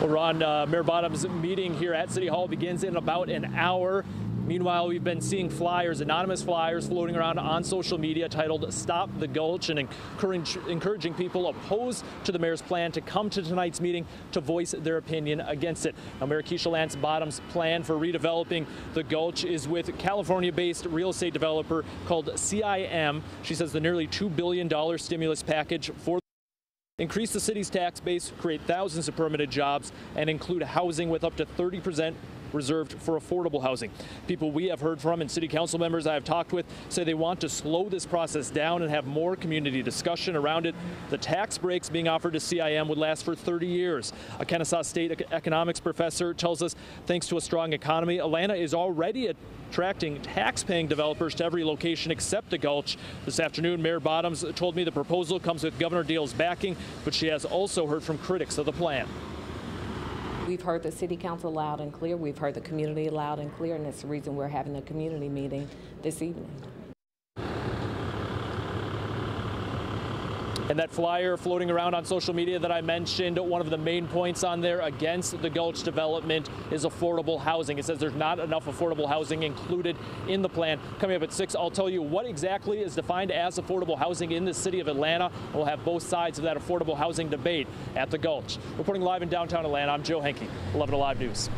Well, Ron, Mayor Bottoms' meeting here at City Hall begins in about an hour. Meanwhile, we've been seeing flyers, anonymous flyers floating around on social media titled "Stop the Gulch" and encouraging people opposed to the mayor's plan to come to tonight's meeting to voice their opinion against it. Now, Mayor Keisha Lance Bottoms' plan for redeveloping the Gulch is with California-based real estate developer called CIM. She says the nearly $2 billion stimulus package for increase the city's tax base, create thousands of permanent jobs, and include housing with up to 30% reserved for affordable housing. People we have heard from and city council members I have talked with say they want to slow this process down and have more community discussion around it. The tax breaks being offered to CIM would last for 30 years. A Kennesaw State economics professor tells us thanks to a strong economy, Atlanta is already attracting tax-paying developers to every location except the Gulch. This afternoon, Mayor Bottoms told me the proposal comes with Governor Deal's backing, but she has also heard from critics of the plan. We've heard the city council loud and clear. We've heard the community loud and clear, and that's the reason we're having a community meeting this evening. And that flyer floating around on social media that I mentioned, one of the main points on there against the Gulch development is affordable housing. It says there's not enough affordable housing included in the plan. Coming up at 6, I'll tell you what exactly is defined as affordable housing in the city of Atlanta. We'll have both sides of that affordable housing debate at the Gulch. Reporting live in downtown Atlanta, I'm Joe Henke, 11 Alive News.